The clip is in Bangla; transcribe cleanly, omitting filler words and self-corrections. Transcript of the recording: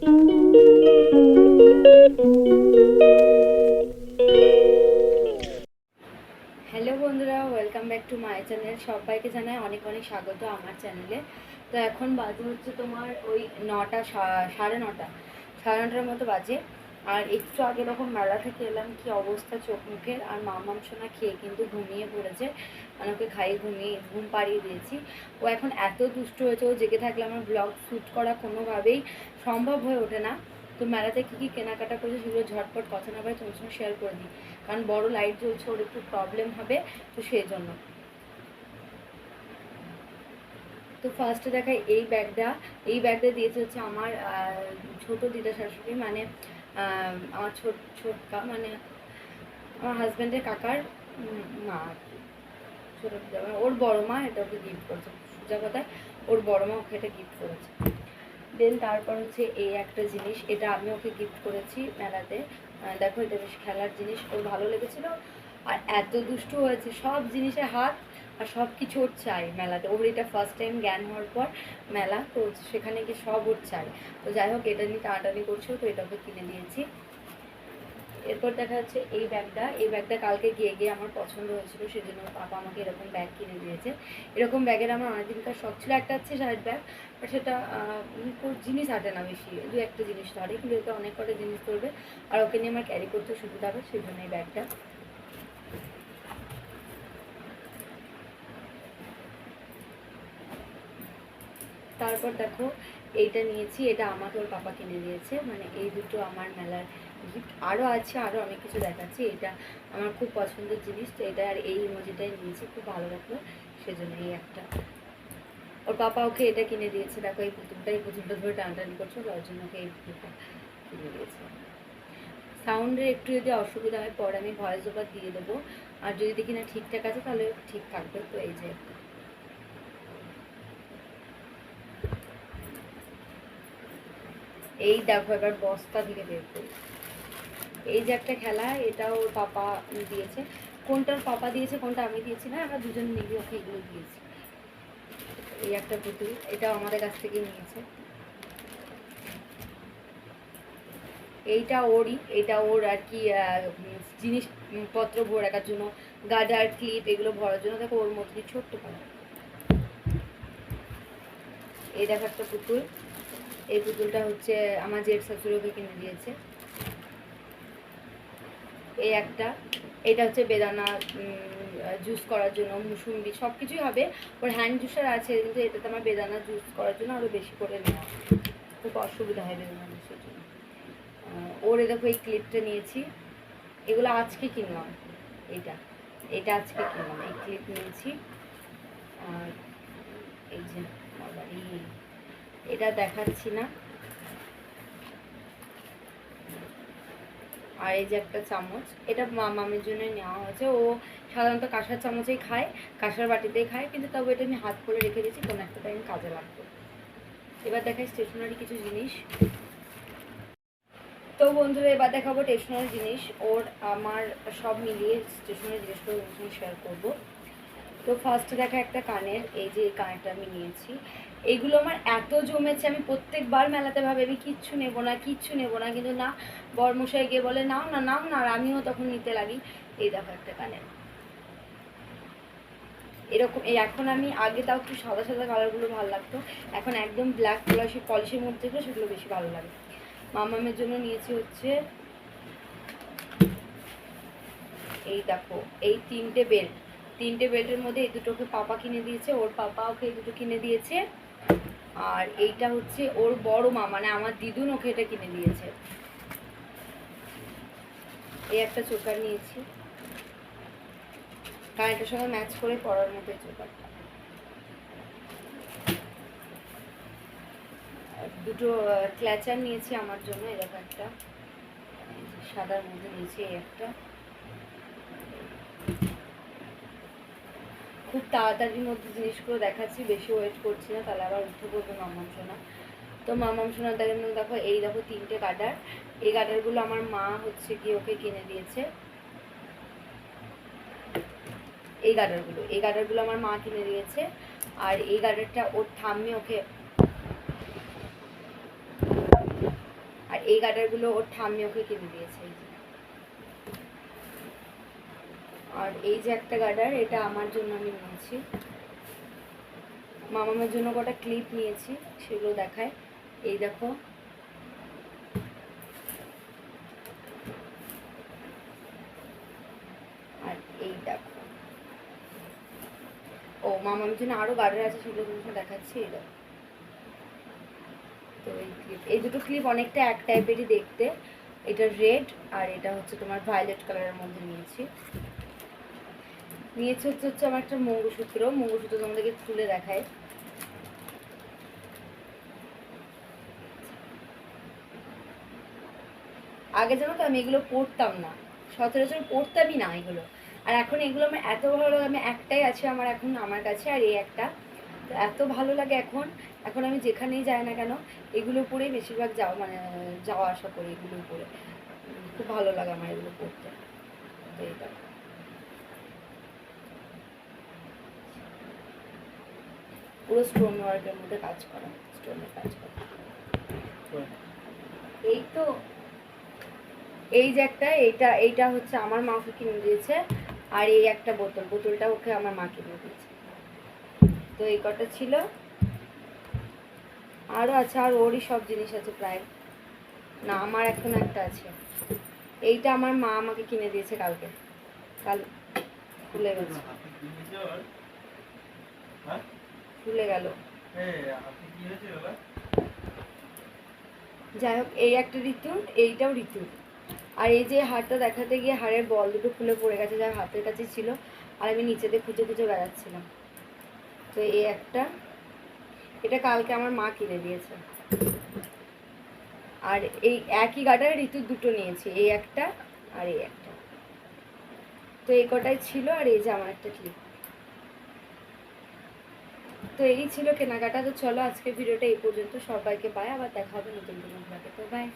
হ্যালো বন্ধুরা, welcome back to my channel. সবাইকে জানাই অনেক অনেক স্বাগত আমার চ্যানেলে। তো এখন বাজে হচ্ছে তোমার ওই 9টা, সাড়ে 9টা, সাড়ে 9টার মতো বাজে। আর একটু আগে এরকম মেলা থেকে এলাম, কি অবস্থা চোখ মুখের। আর মামাম সোনা খেয়ে কিন্তু ঘুমিয়ে পড়েছে, মানে ওকে খাইয়ে ঘুম পাড়িয়ে দিয়েছি। ও এখন এত দুষ্ট হয়েছে, ও জেগে থাকলে আমার ব্লগ শ্যুট করা কোনোভাবেই সম্ভব হয়ে ওঠে না। তো মেলাতে কী কী কেনাকাটা করেছে সেগুলো ঝটপট কথা না পাই তোমার সঙ্গে শেয়ার করে দিই, কারণ বড় লাইট জ্বলছে, ওর একটু প্রবলেম হবে, তো সেই জন্য। তো ফার্স্টে দেখাই এই ব্যাগটা দিয়েছে হচ্ছে আমার ছোট দিদা শাশুড়ি, মানে আমার ছোটকা, মানে আমার হাজব্যান্ডের কাকার মা আর কি। ছোটো দিদা মানে ওর বড় মা এটা ওকে গিফট করেছে, সোজা কথায় ওর বড় মা ওকে এটা গিফট করেছে। দেন তারপর হচ্ছে এই একটা জিনিস, এটা আমি ওকে গিফট করেছি মেলাতে। দেখো, এটা বেশ খেলার জিনিস, ওর ভালো লেগেছিলো। আর এত দুষ্টু হয়েছে, সব জিনিসে হাত, আর সব কিছু ওর চাই মেলাতে। ওর এটা ফার্স্ট টাইম জ্ঞান হওয়ার পর মেলা, তো সেখানে গিয়ে সব ওর চাই। তো যাই হোক, এটা নিয়ে টানাটানি করছিল, তো এটা ওকে কিনে দিয়েছি। এরপর দেখা যাচ্ছে এই ব্যাগটা কালকে গিয়ে আমার পছন্দ হয়েছিল, সেজন্য পাপা আমাকে এরকম ব্যাগ কিনে দিয়েছে। এরকম ব্যাগের আমার অনেকদিনকার শখ ছিল, একটা হচ্ছে শার্ট ব্যাগ, বাট সেটা জিনিস আটে না বেশি, দু একটা জিনিস ধরে, কিন্তু এটা অনেক কটা জিনিস ধরবে, আর ওকে নিয়ে আমার ক্যারি করতে সুবিধা হবে, সেই জন্য এই ব্যাগটা। তারপর দেখো, এইটা নিয়েছি, এটা আমাকে ওর পাপা কিনে দিয়েছে, মানে এই দুটো আমার মেলার গিফট। আরও আছে, আরও অনেক কিছু দেখাচ্ছি। এটা আমার খুব পছন্দের জিনিস, তো এটা আর এই ইমোজিটাই নিয়েছি, খুব ভালো লাগলো, সেজন্য এই একটা। ওর পাপা ওকে এটা কিনে দিয়েছে, দেখো এই পুতুলটা ধরে টানাটানি করছো, তার জন্য ওকে এই পুতুলটা কিনে দিয়েছে। সাউন্ডের একটু যদি অসুবিধা হয় পরে আমি ভয়েস ওভার দিয়ে দেবো, আর যদি দেখি না ঠিকঠাক আছে তাহলে ঠিক থাকবে। তো এই যে এই দেখো, এবার বস্তা থেকে বের করি। এই যে একটা খেলা, এটা ওর পাপা দিয়েছে। কোনটার পাপা দিয়েছে, কোনটা আমি দিয়েছি না, আমরা দুজন মিলে ওকে এগুলো দিয়েছি। এই একটা পুতুল, এটাও আমাদের কাছ থেকে নিয়েছে। এটা ওর আর কি জিনিসপত্র ভরে রাখার জন্য, গার্ডার, ক্লিপ এগুলো ভরার জন্য। দেখো, ওর মধ্যে ছোট্ট পাওয়া। এই দেখো একটা পুতুল, এই পুতুলটা হচ্ছে আমার জেঠ শাশুড়ি ওকে কিনে দিয়েছে। এই একটা, এটা হচ্ছে বেদানা জুস করার জন্য, মুসুম্বি সব কিছুই হবে। ওর হ্যান্ড জুসার আছে, কিন্তু এটাতে আমার বেদানা জুস করার জন্য আরও বেশি করে নেওয়া, খুব অসুবিধা হয় বেদানা জুসের জন্য। ওর দেখো এই ক্লিপটা নিয়েছি, এগুলো আজকে কিনলাম। এটা এটা আজকে কিনলাম, এই ক্লিপ নিয়েছি। আর এই যে এটা দেখাচ্ছি না। আর এই যে একটা চামচ, এটা মামের জন্য নেওয়া হয়েছে। ও সাধারণত কাঁসার চামচেই খায়, কাঁসার বাটিতেই খায়, কিন্তু তবে এটা আমি হাত করে রেখে দিয়েছি, কোনো একটা টাইম কাজে লাগবে। এবার দেখাই স্টেশনারি কিছু জিনিস। তো বন্ধুরা, এবার দেখাবো স্টেশনারি জিনিস। ওর আমার সব মিলিয়ে স্টেশনারি জিনিসগুলো ওর সঙ্গে শেয়ার করবো। তো ফার্স্টে দেখা একটা কানের, এই যে এই কানেরটা আমি নিয়েছি। এইগুলো আমার এত জমেছে, আমি প্রত্যেকবার মেলাতে ভাবে আমি কিচ্ছু নেবো না, কিন্তু না, বরমশাই গিয়ে বলে নাও না, আর আমিও তখন নিতে লাগি। এই দেখো একটা কানের, এরকম। এখন আমি আগে তাও একটু সাদা সাদা কালারগুলো ভালো লাগতো, এখন একদম ব্ল্যাক পলিশের মধ্যে যেগুলো সেগুলো বেশি ভালো লাগে। মামামের জন্য নিয়েছি হচ্ছে এই দেখো, এই তিনটে বেল্টের মধ্যে এই দুটোকে পাপা কিনে দিয়েছে, ওর পাপা ওকে এই দুটো কিনে দিয়েছে। আর এইটা হচ্ছে ওর বড় মা, মানে আমার দিদুন ওকে এটা কিনে দিয়েছে। এই একটা চোকার নিয়েছি, কারণ এটার সঙ্গে ম্যাচ করে পরার মতো এই চোকারটা। দুটো ক্ল্যাচার নিয়েছি আমার জন্য, এরকম একটা সাদার মধ্যে নিয়েছি। এই একটা খুব তাড়াতাড়ির মধ্যে জিনিসগুলো দেখাচ্ছি, বেশি ওয়েট করছি না, তাহলে আবার উঠে পড়বে মামাম সোনা। তো মামাম সোনার দেখো, এই দেখো তিনটে গার্ডার। এই গার্ডারগুলো আমার মা হচ্ছে কি ওকে কিনে দিয়েছে। এই গার্ডারগুলো আমার মা কিনে দিয়েছে। আর এই গার্ডারটা ওর ঠাম্মি ওকে এই গার্ডারগুলো ওর ঠাম্মি ওকে কিনে দিয়েছে। এই যে, আর এই যে একটা গার্ডার, এটা আমার জন্য আমি নিয়েছি। মামামের জন্য কটা ক্লিপ নিয়েছি, সেগুলো দেখায়। এই দেখো, আর এই দেখো। ও মামামের জন্য আরো গার্ডার আছে, সেগুলো তোমাকে দেখাচ্ছি। এই দেখো, তো এই ক্লিপ, এই দুটো ক্লিপ অনেকটা এক টাইপেরই দেখতে। এটা রেড আর এটা হচ্ছে তোমার ভায়োলেট কালারের মধ্যে নিয়েছি। হচ্ছে আমার একটা মঙ্গলসূত্র তোমাদেরকে খুলে দেখায়। আগে জানো তো আমি এগুলো পড়তাম না, সচরাচর পড়তামই না এগুলো। আর এখন এগুলো আমার এত ভালো লাগে, আমি একটাই আছে আমার এখন আমার কাছে, আর এই একটা। তো এত ভালো লাগে এখন। এখন আমি যেখানেই যাই না কেন এগুলো পরেই বেশিরভাগ যাওয়া আসা করি, এগুলো পরে। খুব ভালো লাগে আমার এগুলো পড়তে। তো এইটা পুরো স্টোন ওয়ার্কের মধ্যে কাজ করা, স্টোনের কাজ করা। এই তো, এই যে একটা, এইটা হচ্ছে আমার মা ওকে কিনে দিয়েছে। আর এই একটা বোতলটা ওকে আমার মা কিনে দিয়েছে। তো এই কটা ছিল, আরও আছে, আর ওরই সব জিনিস আছে প্রায়। না, আমার এখন একটা আছে। এইটা আমার মা আমাকে কিনে দিয়েছে কালকে, কাল খুলে গেছে, খুলে গেল। যাই হোক, এই একটা ঋতুর, এইটাও ঋতুর। আর এই যে হারটা দেখাতে গিয়ে হাড়ের বল দুটো খুলে পড়ে গেছে, যা হাতের কাছে ছিল, আর আমি নিচেতে খুঁজে খুঁজে বেড়াচ্ছিলাম। তো এই একটা, এটা কালকে আমার মা কিনে দিয়েছে। আর এই একই গার্ডার ঋতুর দুটো নিয়েছি, এই একটা আর এই একটা। তো এই কটাই ছিল, আর এই যে আমার একটা ক্লিপ। তো এই ছিল কেনাকাটা। তো চলো আজকের ভিডিওটা এই পর্যন্ত, সবাইকে বাই, আবার দেখা হবে নতুন কোনো ব্লগে। তো বাই।